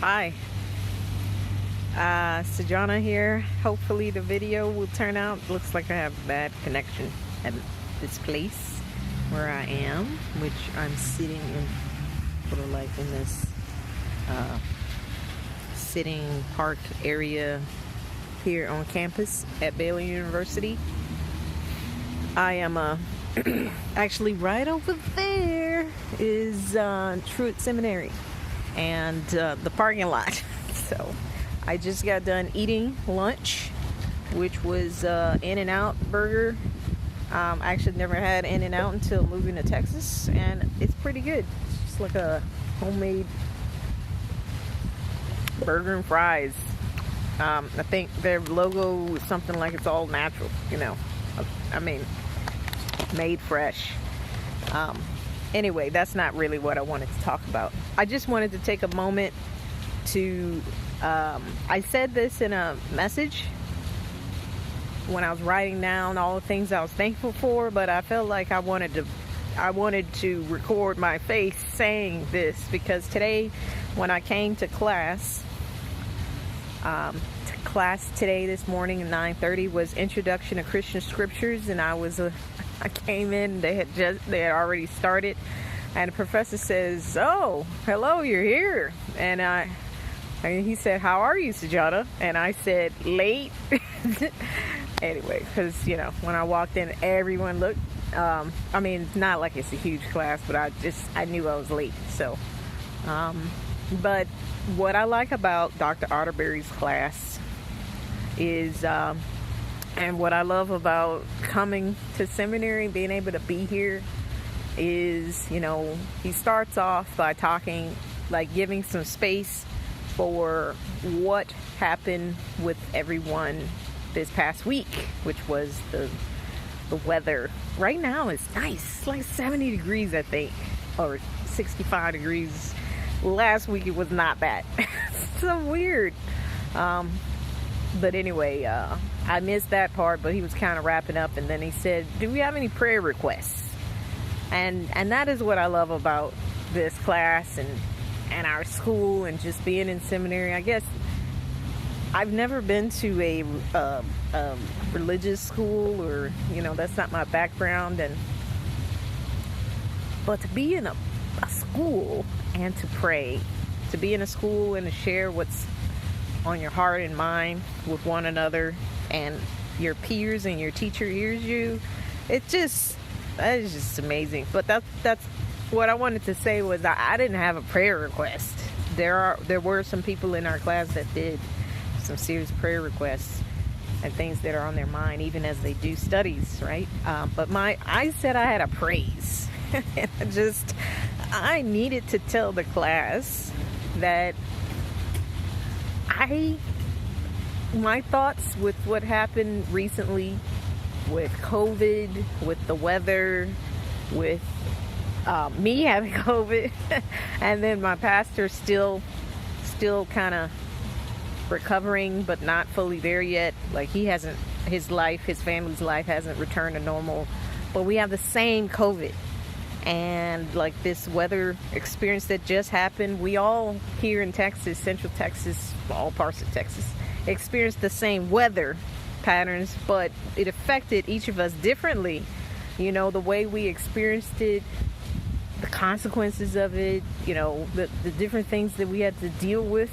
Hi, Sejana here. Hopefully the video will turn out. Looks like I have bad connection at this place where I am, which I'm sitting in, sort of like in this sitting park area here on campus at Baylor University. I am actually right over there is Truett Seminary and the parking lot. So I just got done eating lunch, which was In-N-Out burger. I actually never had In-N-Out until moving to Texas, and it's pretty good. It's just like a homemade burger and fries. I think their logo is something like it's all natural, made fresh. Anyway, that's not really what I wanted to talk about. I just wanted to take a moment to, I said this in a message when I was writing down all the things I was thankful for, but I felt like I wanted to record my face saying this, because today when I came to class today this morning at 9:30 was Introduction to Christian Scriptures, and I came in, they had already started, and the professor says, "Oh, hello, you're here." And he said, "How are you, Sejana?" And I said, "Late." Anyway, because when I walked in, everyone looked. It's not like it's a huge class, but I knew I was late. So, but what I like about Dr. Otterberry's class is, and what I love about coming to seminary, being able to be here, is, he starts off by talking, like giving some space for what happened with everyone this past week, which was the weather. Right now it's nice. It's like 70 degrees, I think, or 65 degrees. Last week it was not bad. So weird. But anyway, I missed that part, but he was kind of wrapping up, and then he said, "Do we have any prayer requests?" And that is what I love about this class and our school and just being in seminary. I guess I've never been to a religious school, or that's not my background, but to be in a school and to pray, to be in a school and to share what's on your heart and mind with one another, and your peers and your teacher hears you, that is just amazing. But that's what I wanted to say, was I didn't have a prayer request. There were some people in our class that did some serious prayer requests and things that are on their mind, even as they do studies, right? But I said I had a praise. I needed to tell the class that my thoughts with what happened recently with COVID, with the weather, with me having COVID, and then my pastor still kind of recovering, but not fully there yet. Like his family's life hasn't returned to normal, but we have the same COVID. And like this weather experience that just happened, we all here in Texas, Central Texas, all parts of Texas, experienced the same weather patterns, but it affected each of us differently. The way we experienced it, the consequences of it, the different things that we had to deal with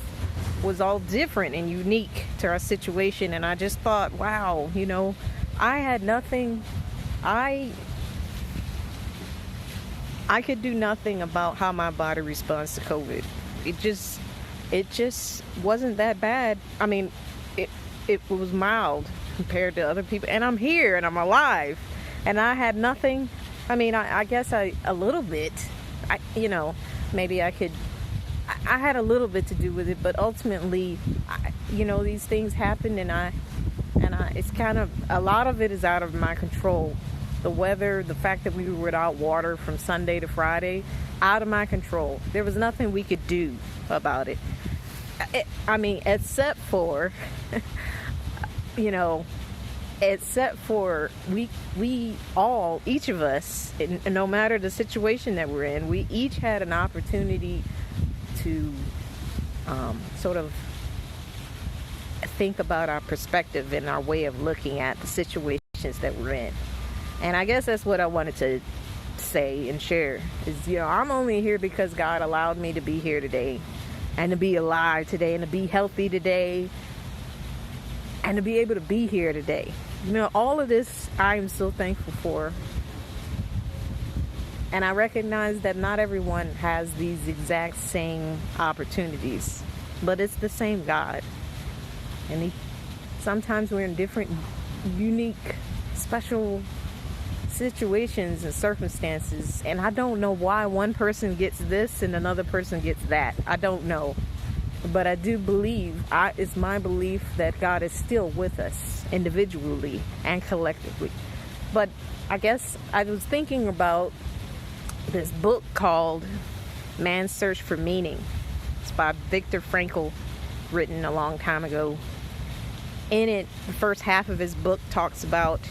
was all different and unique to our situation. And I just thought, wow, I had nothing. I could do nothing about how my body responds to COVID. It just wasn't that bad. It was mild compared to other people. And I'm here and I'm alive. And I had nothing. I guess a little bit. Maybe I could. I had a little bit to do with it, but ultimately, these things happen, and it's kind of, a lot of it is out of my control. The weather, the fact that we were without water from Sunday to Friday, out of my control. There was nothing we could do about it. Except for, we all, each of us, and no matter the situation that we're in, we each had an opportunity to sort of think about our perspective and our way of looking at the situations that we're in. And I guess that's what I wanted to say and share is, I'm only here because God allowed me to be here today, and to be alive today, and to be healthy today, and to be able to be here today. All of this I am so thankful for. And I recognize that not everyone has these exact same opportunities, but it's the same God. And sometimes we're in different, unique, special situations and circumstances, and I don't know why one person gets this and another person gets that. I don't know, but I do believe, it's my belief that God is still with us individually and collectively. But I guess I was thinking about this book called Man's Search for Meaning. It's by Viktor Frankl, written a long time ago. In it, the first half of his book talks about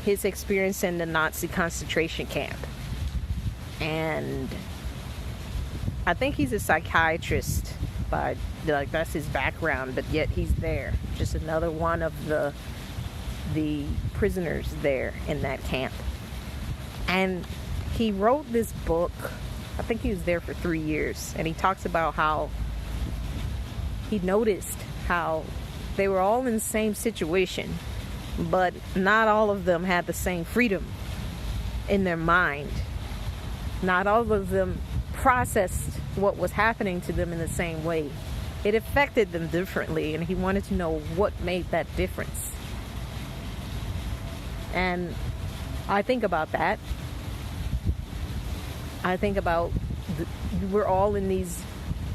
his experience in the Nazi concentration camp. And I think he's a psychiatrist, that's his background, but yet he's there. Just another one of the prisoners there in that camp. And he wrote this book, I think he was there for 3 years, and he talks about how he noticed how they were all in the same situation, but not all of them had the same freedom in their mind. Not all of them processed what was happening to them in the same way. It affected them differently, and he wanted to know what made that difference. And I think about that. I think about we're all in these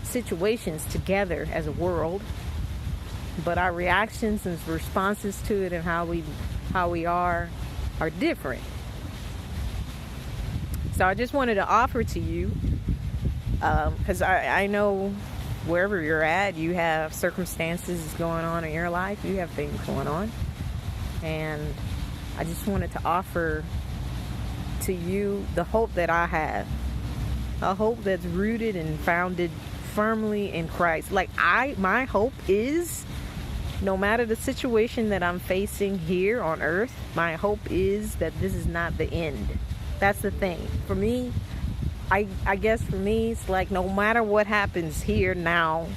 situations together as a world, but our reactions and responses to it and how we are different. So I just wanted to offer to you, because I know wherever you're at, you have circumstances going on in your life, you have things going on, and I just wanted to offer to you the hope that I have, a hope that's rooted and founded firmly in Christ. My hope is, no matter the situation that I'm facing here on earth, my hope is that this is not the end. That's the thing. For me, I guess for me, it's like no matter what happens here now,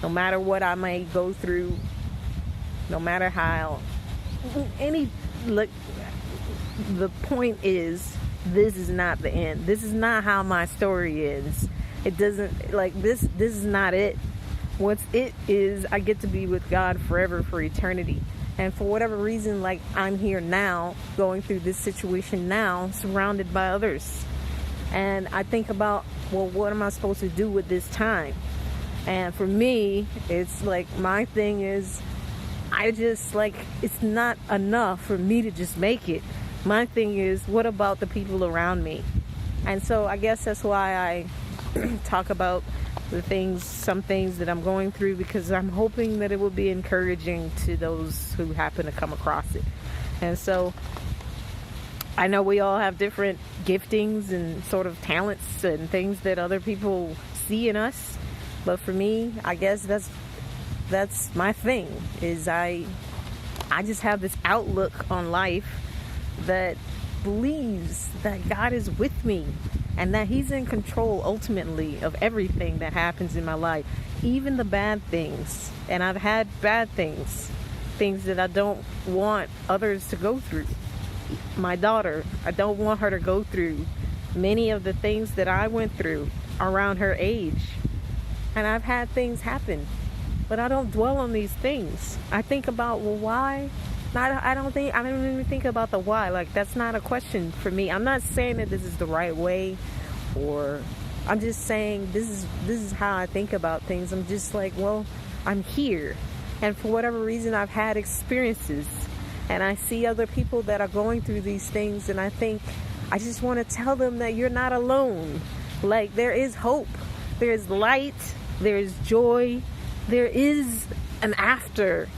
no matter what I may go through, no matter how, the point is, this is not the end. This is not how my story ends. It doesn't, this is not it. What's it is, I get to be with God forever, for eternity. And for whatever reason, I'm here now, going through this situation now, surrounded by others. And I think about, well, what am I supposed to do with this time? And for me, it's my thing is, it's not enough for me to just make it. My thing is, what about the people around me? And so I guess that's why I talk about some things that I'm going through, because I'm hoping that it will be encouraging to those who happen to come across it. And so I know we all have different giftings and sort of talents and things that other people see in us, but for me, I guess that's my thing, is I just have this outlook on life that believes that God is with me and that He's in control ultimately of everything that happens in my life, even the bad things. And I've had bad things that I don't want others to go through. My daughter, I don't want her to go through many of the things that I went through around her age. And I've had things happen, but I don't dwell on these things. I think about, well, why? I don't even think about the why. That's not a question for me. I'm not saying that this is the right way, or I'm just saying this is how I think about things. I'm just well, I'm here, and for whatever reason, I've had experiences, and I see other people that are going through these things, and I think I just want to tell them that you're not alone. There is hope, there is light, there is joy, there is an after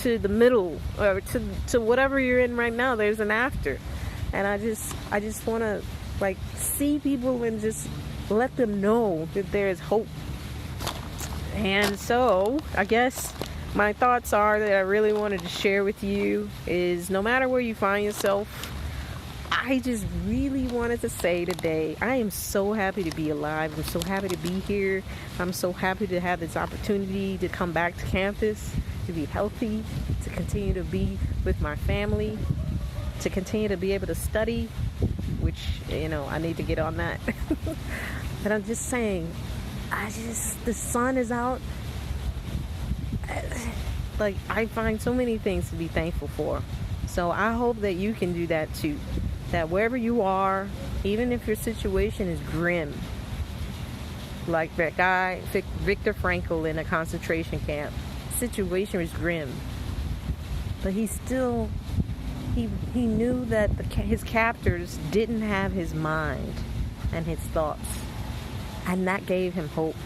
to the middle, or to whatever you're in right now. There's an after, and I just want to see people and just let them know that there is hope. And so I guess my thoughts are that I really wanted to share with you is, no matter where you find yourself, I just really wanted to say today, I am so happy to be alive. I'm so happy to be here. I'm so happy to have this opportunity to come back to campus, to be healthy, to continue to be with my family, to continue to be able to study, which, I need to get on that. But I'm just saying, the sun is out. Like, I find so many things to be thankful for. So I hope that you can do that too. That wherever you are, even if your situation is grim, like that guy, Viktor Frankl, in a concentration camp, situation was grim. But he knew that his captors didn't have his mind and his thoughts. And that gave him hope.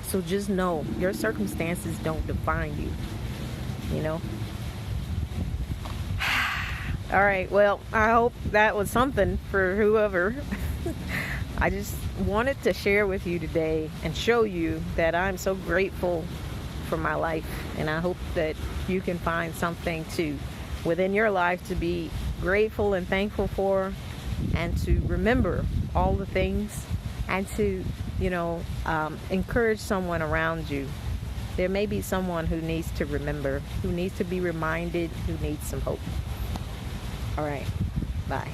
So just know, your circumstances don't define you, All right, well, I hope that was something for whoever. I just wanted to share with you today and show you that I'm so grateful for my life. And I hope that you can find something within your life to be grateful and thankful for, and to remember all the things, and to, encourage someone around you. There may be someone who needs to remember, who needs to be reminded, who needs some hope. All right. Bye.